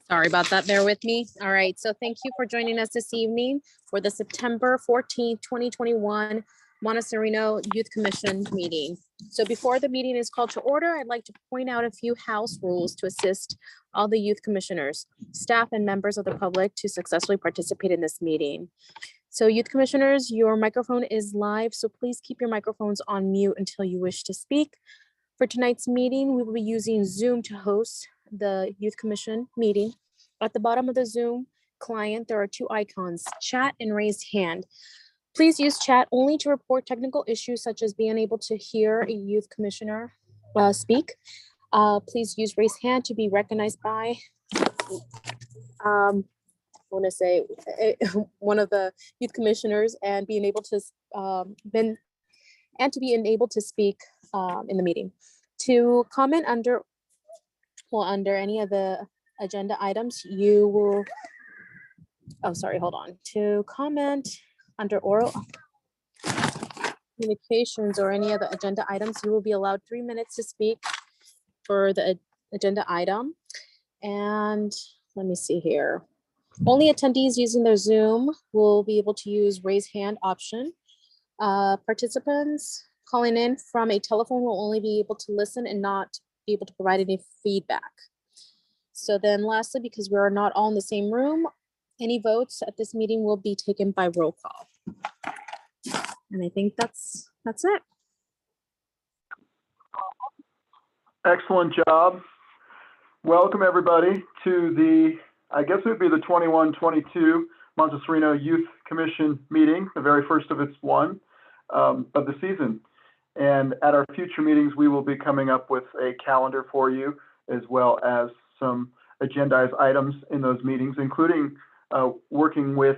Sorry about that. Bear with me. All right. So thank you for joining us this evening for the September 14th, 2021 Monte Sereno Youth Commission meeting. So before the meeting is called to order, I'd like to point out a few house rules to assist all the youth commissioners, staff, and members of the public to successfully participate in this meeting. So youth commissioners, your microphone is live, so please keep your microphones on mute until you wish to speak. For tonight's meeting, we will be using Zoom to host the Youth Commission meeting. At the bottom of the Zoom client, there are two icons, chat and raised hand. Please use chat only to report technical issues such as being unable to hear a youth commissioner speak. Please use raised hand to be recognized by one of the youth commissioners and being able to speak in the meeting. To comment under any of the agenda items, you will, to comment under oral communications or any other agenda items, you will be allowed 3 minutes to speak for the agenda item. And let me see here. Only attendees using their Zoom will be able to use raise hand option. Participants calling in from a telephone will only be able to listen and not be able to provide any feedback. So then lastly, because we are not all in the same room, any votes at this meeting will be taken by roll call. And I think that's it. Excellent job. Welcome everybody to the, I guess it would be the 21-22 Monte Sereno Youth Commission meeting, the very first of its one of the season. And at our future meetings, we will be coming up with a calendar for you, as well as some agendized items in those meetings, including working with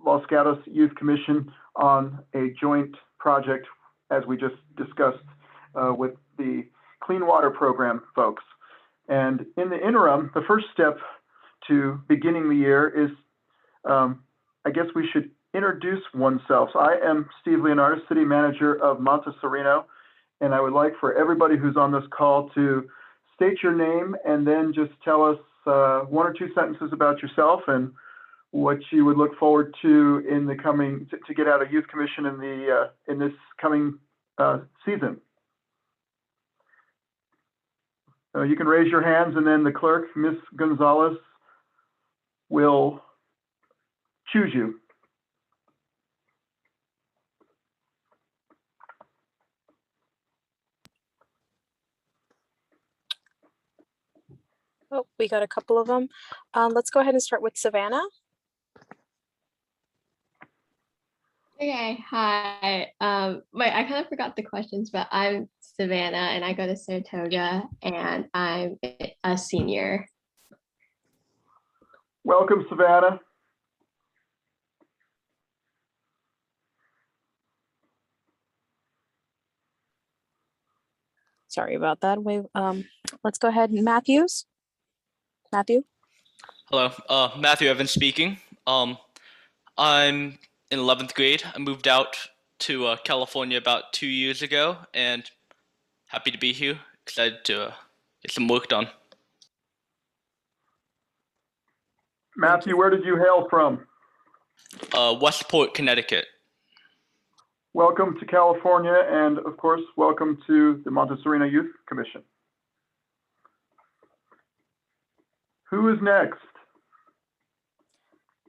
Los Gatos Youth Commission on a joint project, as we just discussed with the Clean Water Program folks. And in the interim, the first step to beginning the year is, I guess we should introduce oneself. So I am Steve Leonardis, City Manager of Monte Sereno, and I would like for everybody who's on this call to state your name and then just tell us one or two sentences about yourself and what you would look forward to in the coming, to get out of Youth Commission in this coming season. You can raise your hands, and then the clerk, Ms. Gonzalez, will choose you. Oh, we got a couple of them. Let's go ahead and start with Savannah. Okay, hi. I kind of forgot the questions, but I'm Savannah and I go to Saratoga and I'm a senior. Welcome, Savannah. Sorry about that. Let's go ahead. Matthew. Hello, Matthew Evans speaking. I'm in 11th grade. I moved out to California about 2 years ago and happy to be here. Excited to get some work done. Matthew, where did you hail from? Westport, Connecticut. Welcome to California, and of course, welcome to the Monte Sereno Youth Commission. Who is next?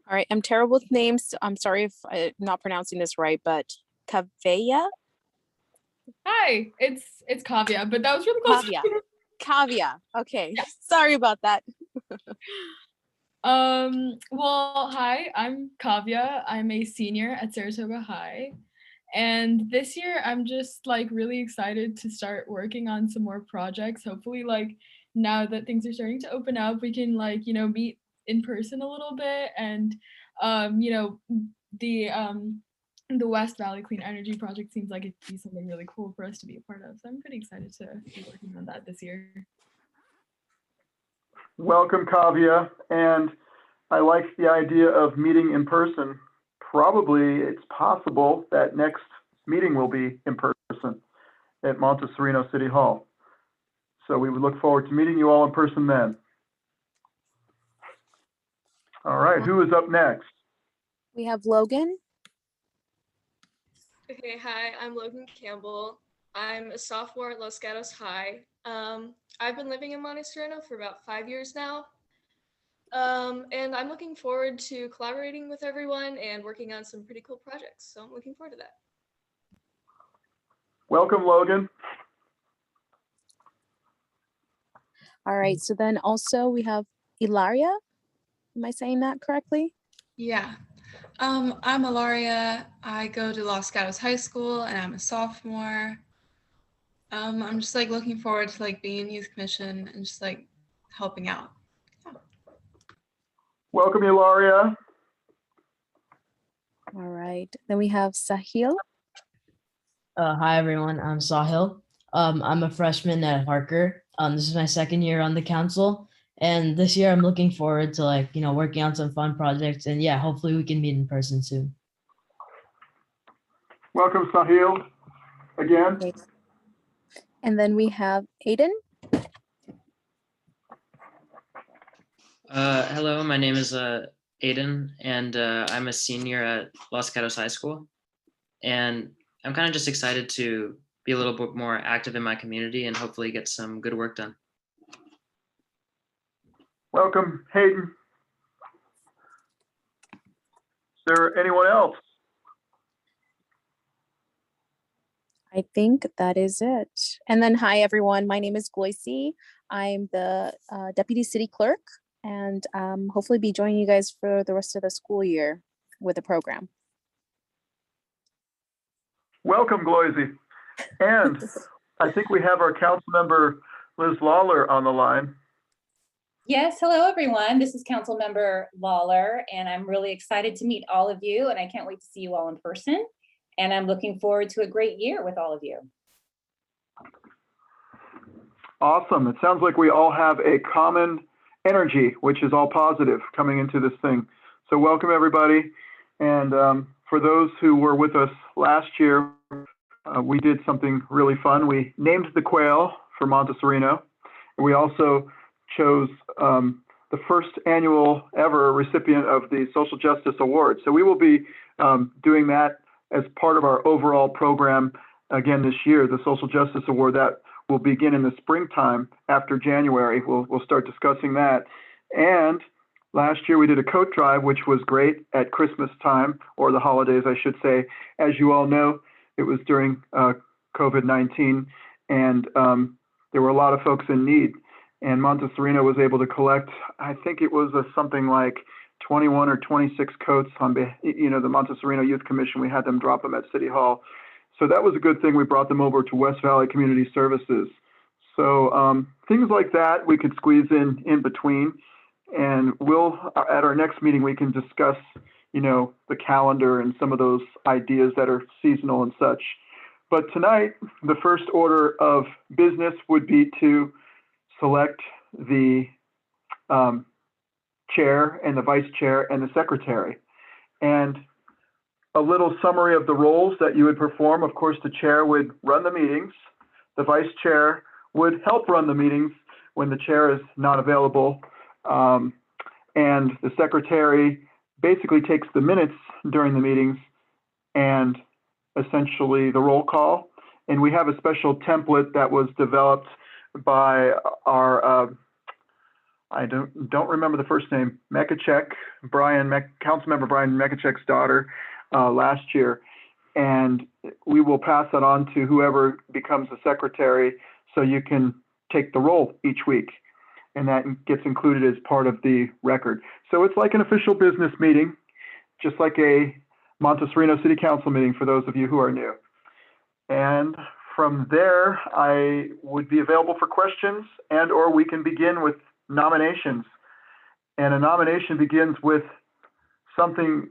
All right, I'm terrible with names. I'm sorry if I'm not pronouncing this right, but Kavya? Hi, it's Kavya, but that was really close. Kavya. Okay, yeah. Sorry about that. Well, hi, I'm Kavya. I'm a senior at Saratoga High. And this year I'm just like really excited to start working on some more projects. Hopefully, like now that things are starting to open up, we can like, you know, meet in person a little bit. And you know, the West Valley Clean Energy Project seems like it'd be something really cool for us to be a part of. So I'm pretty excited to be working on that this year. Welcome, Kavya. And I like the idea of meeting in person. Probably it's possible that next meeting will be in person at Monte Sereno City Hall. So we would look forward to meeting you all in person then. All right, who is up next? We have Logan. Okay, hi, I'm Logan Campbell. I'm a sophomore at Los Gatos High. I've been living in Monte Sereno for about 5 years now. And I'm looking forward to collaborating with everyone and working on some pretty cool projects. So I'm looking forward to that. Welcome, Logan. All right, so then also we have Ilaria. Am I saying that correctly? Yeah. I'm Ilaria. I go to Los Gatos High School and I'm a sophomore. I'm just like looking forward to like being in youth commission and just like helping out. Welcome, Ilaria. All right, then we have Sahil. Hi everyone, I'm Sahil. I'm a freshman at Harker. This is my second year on the council, and this year I'm looking forward to working on some fun projects, and yeah, hopefully we can meet in person soon. Welcome, Sahil. Again. Okay. And then we have Aiden. Hello, my name is Aiden, and I'm a senior at Los Gatos High School. And I'm kind of just excited to be a little bit more active in my community and hopefully get some good work done. Welcome, Hayden. Is there anyone else? I think that is it. And then, hi everyone, my name is Gloisy. I'm the Deputy City Clerk, and hopefully be joining you guys for the rest of the school year with the program. Welcome, Gloisy. And I think we have our council member, Liz Lawler, on the line. Yes, hello everyone. This is Councilmember Lawler, and I'm really excited to meet all of you, and I can't wait to see you all in person. And I'm looking forward to a great year with all of you. Awesome. It sounds like we all have a common energy, which is all positive coming into this thing. So welcome everybody. And for those who were with us last year, we did something really fun. We named the quail for Monte Sereno. And we also chose the first annual ever recipient of the Social Justice Award. So we will be doing that as part of our overall program again this year, the Social Justice Award that will begin in the springtime after January. We'll start discussing that. And last year we did a coat drive, which was great at Christmas time, or the holidays, I should say. As you all know, it was during COVID-19, and there were a lot of folks in need. And Monte Sereno was able to collect, I think it was something like 21 or 26 coats on, the Monte Sereno Youth Commission. We had them drop them at City Hall. So that was a good thing. We brought them over to West Valley Community Services. So things like that we could squeeze in between. And we'll, at our next meeting, we can discuss, the calendar and some of those ideas that are seasonal and such. But tonight, the first order of business would be to select the chair and the vice chair and the secretary. And a little summary of the roles that you would perform. Of course, the chair would run the meetings. The vice chair would help run the meetings when the chair is not available. And the secretary basically takes the minutes during the meetings and essentially the roll call. And we have a special template that was developed by our, I don't remember the first name, Mekachek, Councilmember Brian Mekachek's daughter last year. And we will pass that on to whoever becomes the secretary so you can take the roll each week. And that gets included as part of the record. So it's like an official business meeting, just like a Monte Sereno City Council meeting for those of you who are new. And from there, I would be available for questions, and or we can begin with nominations. And a nomination begins with something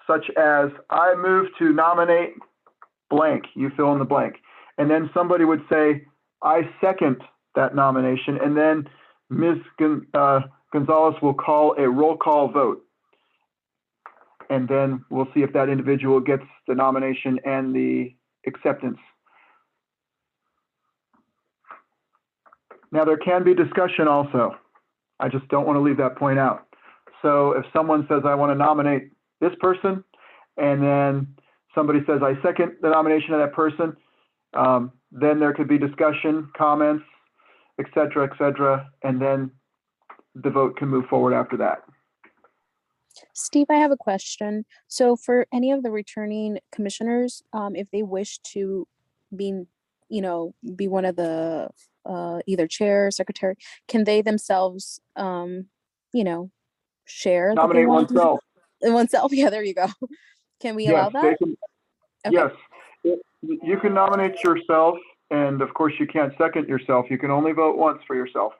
such as, I move to nominate blank, you fill in the blank. And then somebody would say, I second that nomination. And then Ms. Gonzalez will call a roll call vote. And then we'll see if that individual gets the nomination and the acceptance. Now there can be discussion also. I just don't want to leave that point out. So if someone says, I want to nominate this person, and then somebody says, I second the nomination of that person, then there could be discussion, comments, et cetera, and then the vote can move forward after that. Steve, I have a question. So for any of the returning commissioners, if they wish to be, be one of the either chair or secretary, can they themselves, share that they Nominate want to- oneself. oneself? Yeah, there you go. Can we allow Yes, they that? can. Okay. Yes, you can nominate yourself, and of course you can't second yourself. You can only vote once for yourself.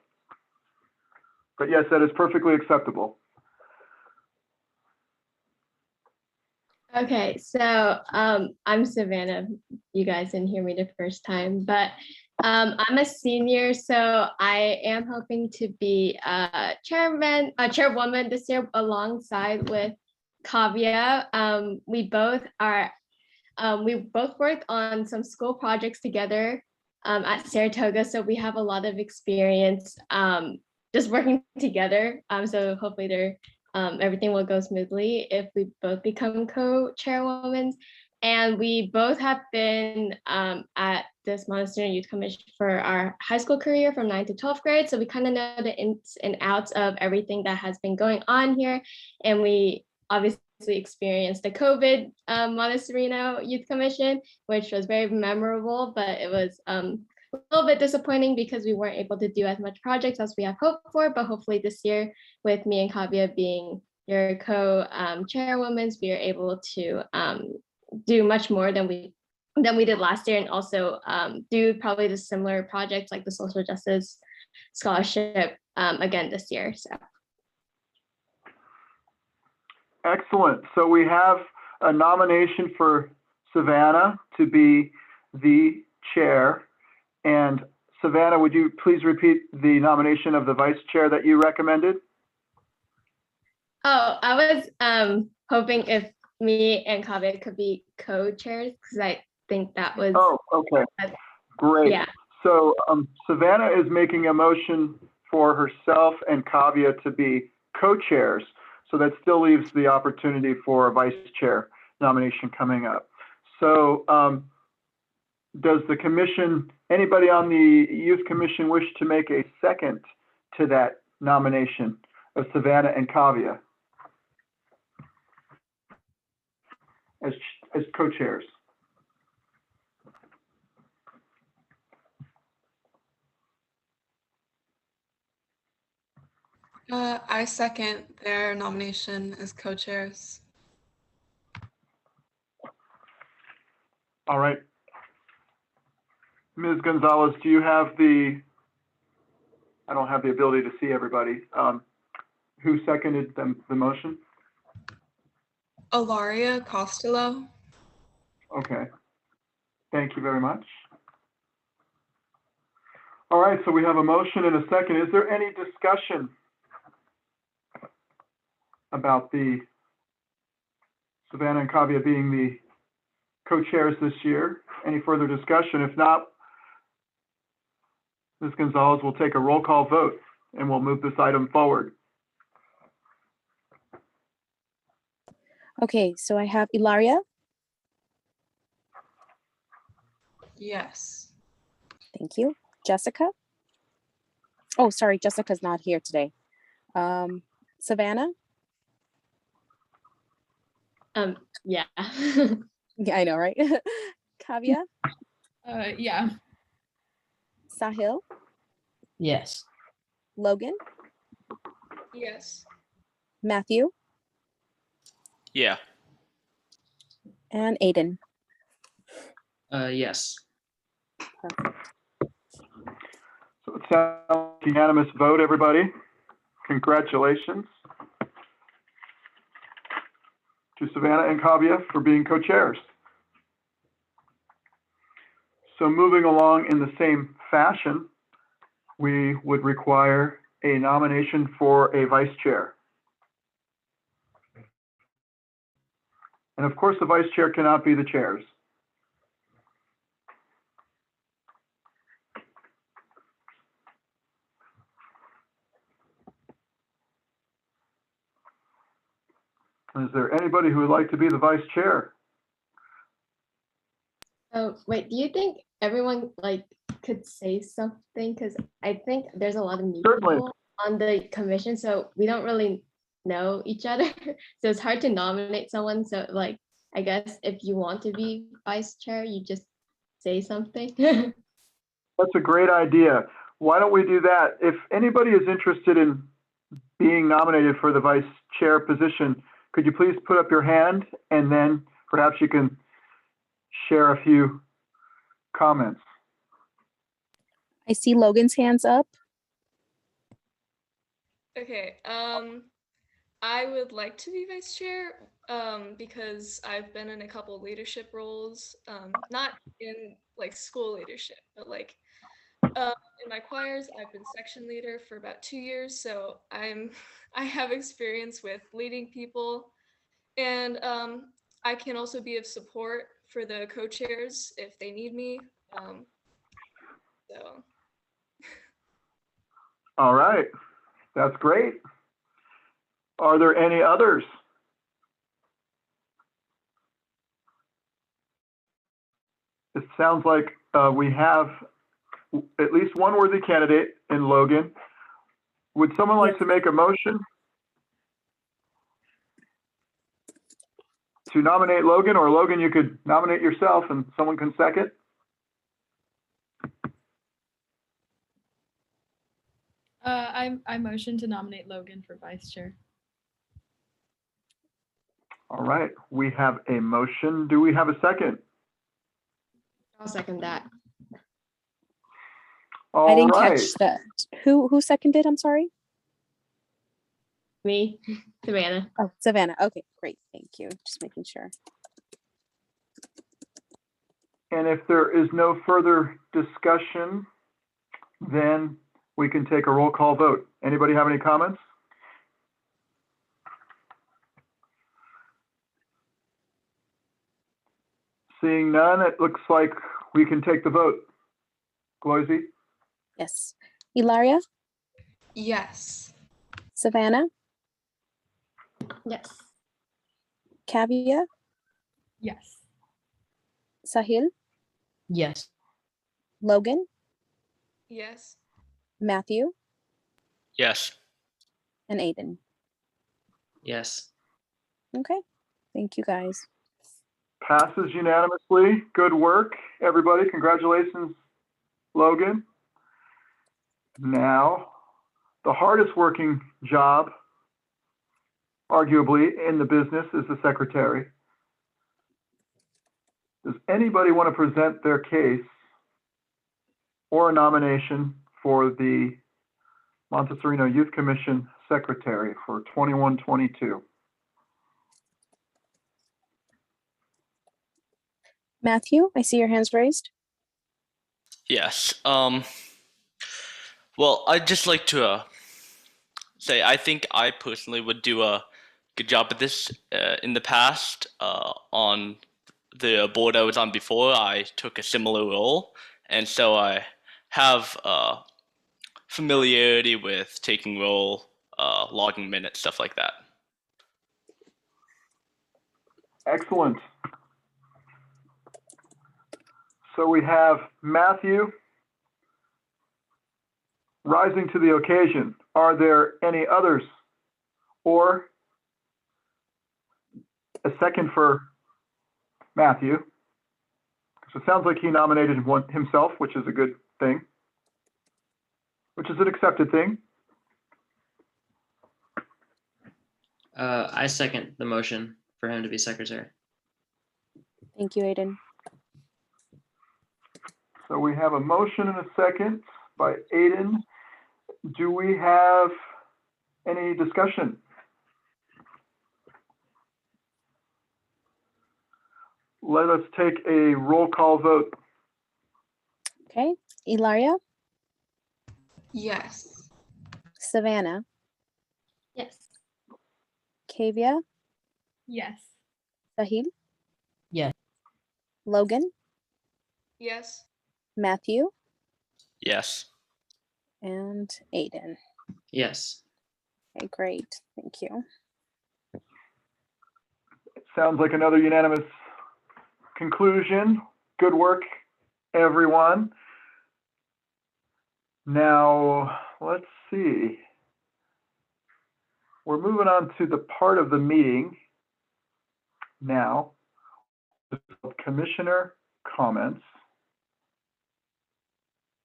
But yes, that is perfectly acceptable. Okay, so I'm Savannah. You guys didn't hear me the first time, but I'm a senior, so I am hoping to be chairwoman this year alongside with Kavya. We both worked on some school projects together at Saratoga, so we have a lot of experience just working together. So hopefully everything will go smoothly if we both become co-chairwomen. And we both have been at this Monte Sereno Youth Commission for our high school career from 9th to 12th grade. So we kind of know the ins and outs of everything that has been going on here. And we obviously experienced the COVID Monte Sereno Youth Commission, which was very memorable, but it was a little bit disappointing because we weren't able to do as much projects as we have hoped for. But hopefully this year, with me and Kavya being your co-chairwomen, we are able to do much more than we did last year, and also do probably the similar projects like the social justice scholarship again this year. So. Excellent. So we have a nomination for Savannah to be the chair. And Savannah, would you please repeat the nomination of the vice chair that you recommended? Oh, I was hoping if me and Kavya could be co-chairs, because I think that was. Oh, okay. Great. Yeah. So Savannah is making a motion for herself and Kavya to be co-chairs. So that still leaves the opportunity for a vice chair nomination coming up. So does the commission, anybody on the youth commission wish to make a second to that nomination of Savannah and Kavya as co-chairs? I second their nomination as co-chairs. All right. Ms. Gonzalez, do you have I don't have the ability to see everybody. Who seconded the motion? Ilaria Costello. Okay. Thank you very much. All right, so we have a motion and a second. Is there any discussion about the Savannah and Kavya being the co-chairs this year? Any further discussion? If not, Ms. Gonzalez will take a roll call vote and we'll move this item forward. Okay, so I have Ilaria. Yes. Thank you. Jessica. Oh, sorry, Jessica's not here today. Savannah. Yeah. Yeah, I know, right? Kavya. Yeah. Sahil. Yes. Logan. Yes. Matthew. Yeah. And Aiden. Yes. Perfect. So it sounds like a unanimous vote, everybody. Congratulations to Savannah and Kavya for being co-chairs. So moving along in the same fashion, we would require a nomination for a vice chair. And of course, the vice chair cannot be the chairs. Is there anybody who would like to be the vice chair? Oh, wait, do you think everyone like could say something? Because I think there's a lot of new Certainly. people on the commission, so we don't really know each other. So it's hard to nominate someone. So like, I guess if you want to be vice chair, you just say something. That's a great idea. Why don't we do that? If anybody is interested in being nominated for the vice chair position, could you please put up your hand, and then perhaps you can share a few comments. I see Logan's hands up. Okay, I would like to be vice chair because I've been in a couple leadership roles, not in like school leadership, but like in my choirs. I've been section leader for about 2 years, so I have experience with leading people, and I can also be of support for the co-chairs if they need me. So. All right, that's great. Are there any others? It sounds like we have at least one worthy candidate in Logan. Would someone like to make a motion to nominate Logan, or Logan, you could nominate yourself and someone can second? I motion to nominate Logan for vice chair. All right, we have a motion. Do we have a second? I'll second that. All I didn't right. catch that. Who seconded? I'm sorry. Me, Savannah. Oh, Savannah. Okay, great. Thank you. Just making sure. And if there is no further discussion, then we can take a roll call vote. Anybody have any comments? Seeing none, it looks like we can take the vote. Gloisy? Yes. Ilaria, Yes. Savannah, Yes. Kavia, Yes. Sahil, Yes. Logan, Yes. Matthew, Yes. and Aiden. Yes. Okay. Thank you guys. Passes unanimously. Good work, everybody. Congratulations, Logan. Now, the hardest working job, arguably, in the business is the secretary. Does anybody want to present their case or a nomination for the Monte Sereno Youth Commission Secretary for 21-22? Matthew, I see your hands raised. Yes. Well, I'd just like to say I think I personally would do a good job at this. In the past, on the board I was on before, I took a similar role, and so I have familiarity with taking roll, logging minutes, stuff like that. Excellent. So we have Matthew rising to the occasion. Are there any others? Or a second for Matthew? So it sounds like he nominated one himself, which is a good thing, which is an accepted thing. I second the motion for him to be secretary. Thank you, Aiden. So we have a motion and a second by Aiden. Do we have any discussion? Let us take a roll call vote. Okay. Ilaria, Yes. Savannah, Yes. Kavia, Yes. Sahil, Yes. Logan, Yes. Matthew, Yes. and Aiden. Yes. Okay, great. Thank you. Sounds like another unanimous conclusion. Good work, everyone. Now, let's see. We're moving on to the part of the meeting now, commissioner comments.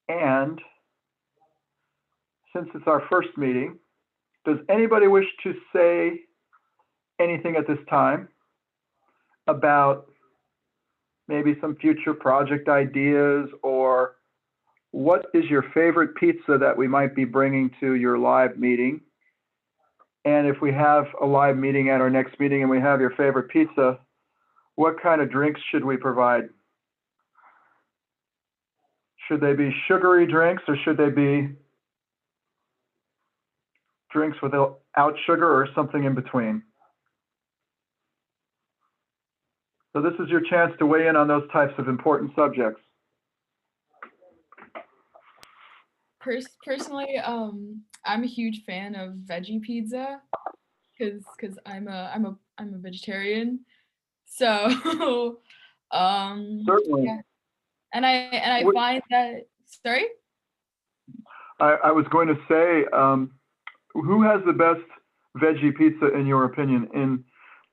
And since it's our first meeting, does anybody wish to say anything at this time about maybe some future project ideas, or what is your favorite pizza that we might be bringing to your live meeting? And if we have a live meeting at our next meeting and we have your favorite pizza, what kind of drinks should we provide? Should they be sugary drinks, or should they be drinks without sugar, or something in between? So this is your chance to weigh in on those types of important subjects. Personally, I'm a huge fan of veggie pizza because I'm a vegetarian. So Certainly. yeah. And I find that, sorry? I was going to say, who has the best veggie pizza in your opinion in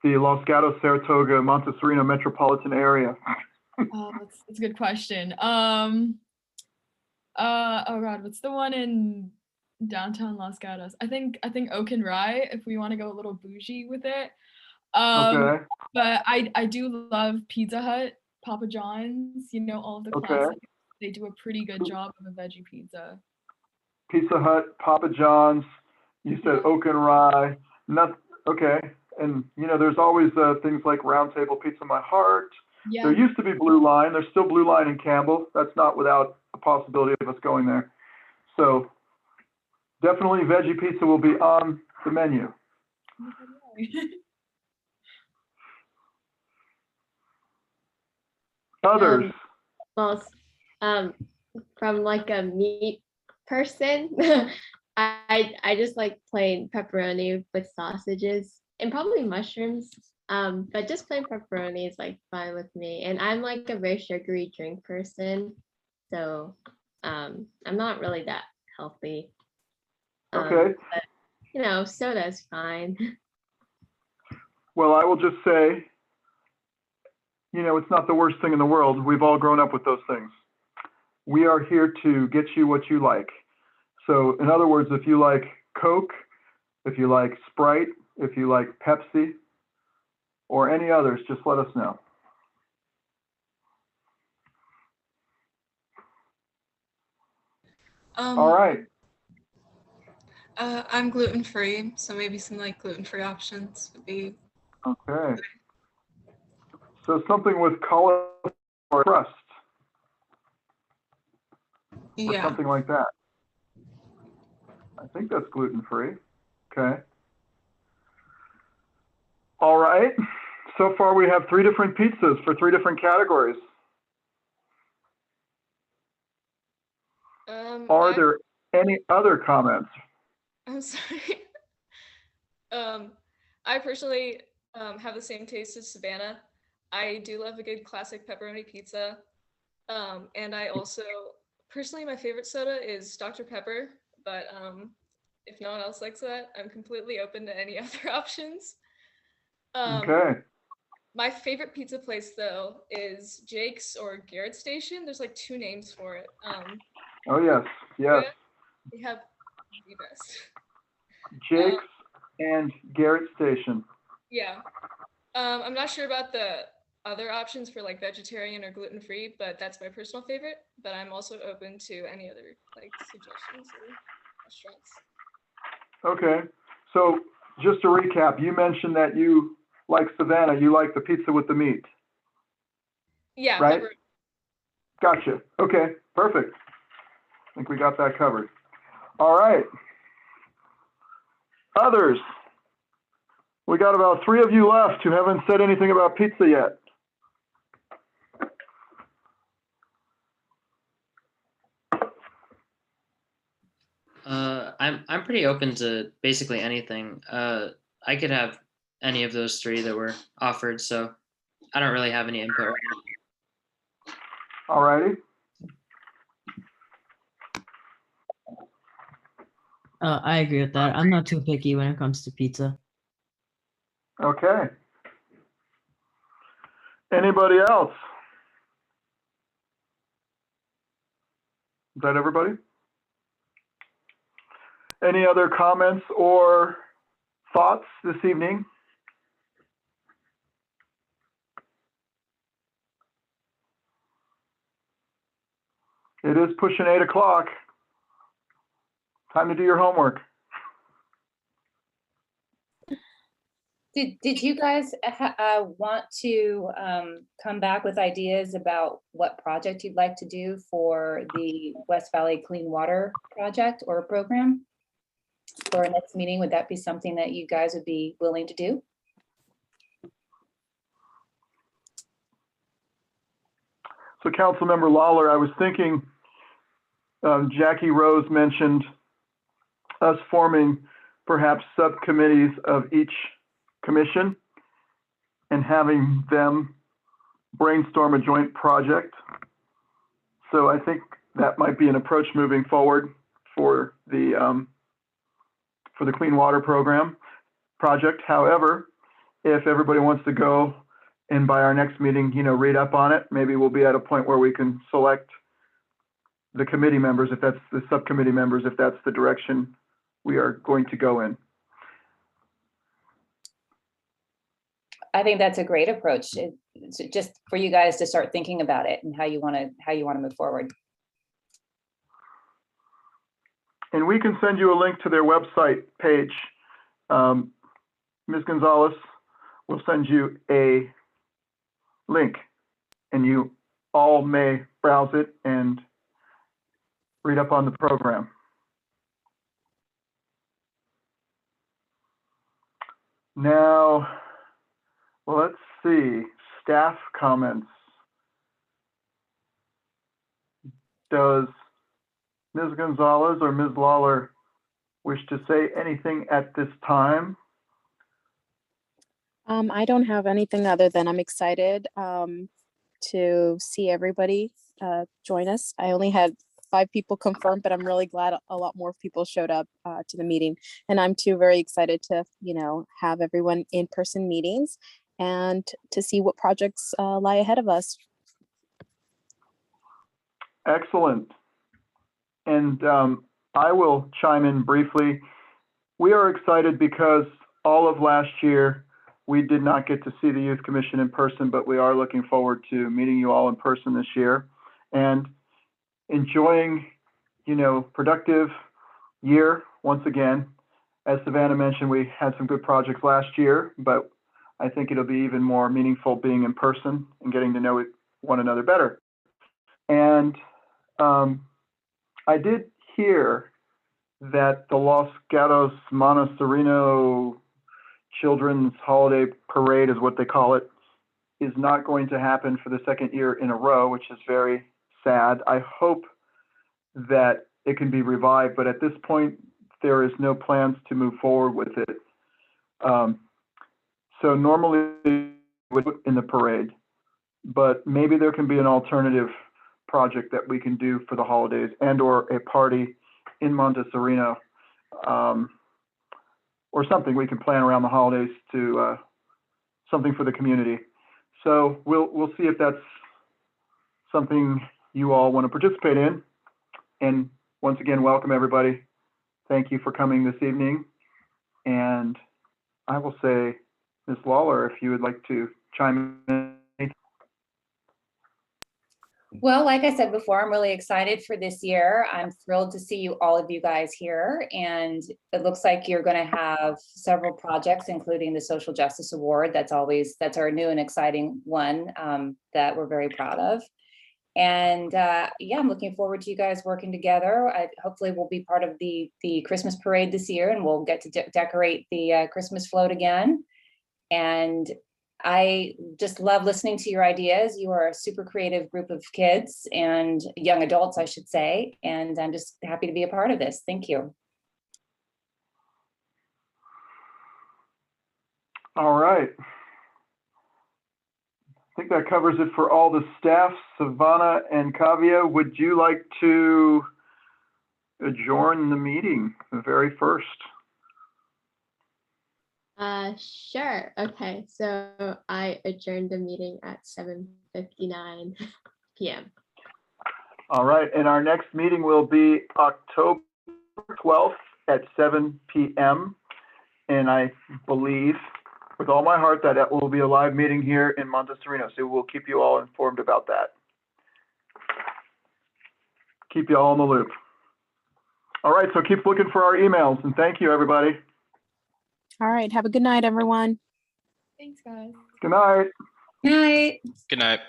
the Los Gatos, Saratoga, Monte Sereno metropolitan area? That's a good question. Oh God, what's the one in downtown Los Gatos? I think Oak and Rye, if we want to go a little bougie with it. Okay. But I do love Pizza Hut, Papa John's, you know, all of the classics. They do a pretty good job of a veggie pizza. Pizza Hut, Papa John's, you said Oak and Rye. Okay. And, you know, there's always things like Round Table Pizza My Heart. Yeah. There used to be Blue Line. There's still Blue Line in Campbell. That's not without a possibility of us going there. So definitely veggie pizza will be on the menu. Others? Well, from like a meat person, I just like plain pepperoni with sausages and probably mushrooms. But just plain pepperoni is like fine with me. And I'm like a very sugary drink person, so I'm not really that healthy. Okay. But, you know, soda's fine. Well, I will just say, you know, it's not the worst thing in the world. We've all grown up with those things. We are here to get you what you like. So in other words, if you like Coke, if you like Sprite, if you like Pepsi, or any others, just let us know. All right. I'm gluten-free, so maybe some like gluten-free options would be. Okay. So something with cauliflower crust. Or Yeah. something like that. I think that's gluten-free. Okay. All right. So far we have 3 different pizzas for 3 different categories. Are there any other comments? I'm sorry. I personally have the same taste as Savannah. I do love a good classic pepperoni pizza. And I also, personally, my favorite soda is Dr. Pepper, but if no one else likes that, I'm completely open to any other options. Okay. My favorite pizza place, though, is Jake's or Garrett Station. There's like 2 names for it. Oh, yes. Yes. They have the best. Jake's and Garrett Station. Yeah. I'm not sure about the other options for like vegetarian or gluten-free, but that's my personal favorite. But I'm also open to any other like suggestions or restaurants. Okay. So just to recap, you mentioned that you like Savannah, you like the pizza with the meat. Yeah. Right? Pepperoni. Gotcha. Okay. Perfect. I think we got that covered. All right. Others? We got about 3 of you left who haven't said anything about pizza yet. I'm pretty open to basically anything. I could have any of those three that were offered, so I don't really have any input right now. All righty. I agree with that. I'm not too picky when it comes to pizza. Okay. Anybody else? Is that everybody? Any other comments or thoughts this evening? It is pushing 8 o'clock. Time to do your homework. Did you guys want to come back with ideas about what project you'd like to do for the West Valley Clean Water Project or program? For our next meeting, would that be something that you guys would be willing to do? So Councilmember Lawler, I was thinking, Jackie Rose mentioned us forming perhaps subcommittees of each commission and having them brainstorm a joint project. So I think that might be an approach moving forward for the Clean Water Program project. However, if everybody wants to go and by our next meeting, read up on it, maybe we'll be at a point where we can select the committee members, if that's the subcommittee members, if that's the direction we are going to go in. I think that's a great approach. It's just for you guys to start thinking about it and how you want to move forward. And we can send you a link to their website page. Ms. Gonzalez will send you a link and you all may browse it and read up on the program. Now, let's see, staff comments. Does Ms. Gonzalez or Ms. Lawler wish to say anything at this time? I don't have anything other than I'm excited to see everybody join us. I only had 5 people confirmed, but I'm really glad a lot more people showed up to the meeting. And I'm too very excited to, have everyone in-person meetings and to see what projects lie ahead of us. Excellent. And I will chime in briefly. We are excited because all of last year, we did not get to see the Youth Commission in person, but we are looking forward to meeting you all in person this year and enjoying, productive year once again. As Savannah mentioned, we had some good projects last year, but I think it'll be even more meaningful being in person and getting to know one another better. And I did hear that the Los Gatos Monte Sereno Children's Holiday Parade is what they call it, is not going to happen for the second year in a row, which is very sad. I hope that it can be revived, but at this point, there is no plans to move forward with it. So normally we would put in the parade, but maybe there can be an alternative project that we can do for the holidays and or a party in Monte Sereno, or something we can plan around the holidays to something for the community. So we'll see if that's something you all want to participate in. And once again, welcome everybody. Thank you for coming this evening. And I will say, Ms. Lawler, if you would like to chime in. Well, like I said before, I'm really excited for this year. I'm thrilled to see all of you guys here. And it looks like you're going to have several projects, including the Social Justice Award. That's our new and exciting one that we're very proud of. And yeah, I'm looking forward to you guys working together. Hopefully we'll be part of the Christmas parade this year and we'll get to decorate the Christmas float again. And I just love listening to your ideas. You are a super creative group of kids and young adults, I should say. And I'm just happy to be a part of this. Thank you. All right. I think that covers it for all the staff. Savannah and Kavya, would you like to adjourn the meeting, the very first? Sure. Okay, so I adjourned the meeting at 7:59 p.m. All right, and our next meeting will be October 12th at 7 p.m. And I believe with all my heart that it will be a live meeting here in Monte Sereno. So we'll keep you all informed about that. Keep you all in the loop. All right, so keep looking for our emails, and thank you, everybody. All right. Have a good night, everyone. Thanks, guys. Good night. Night. Good night.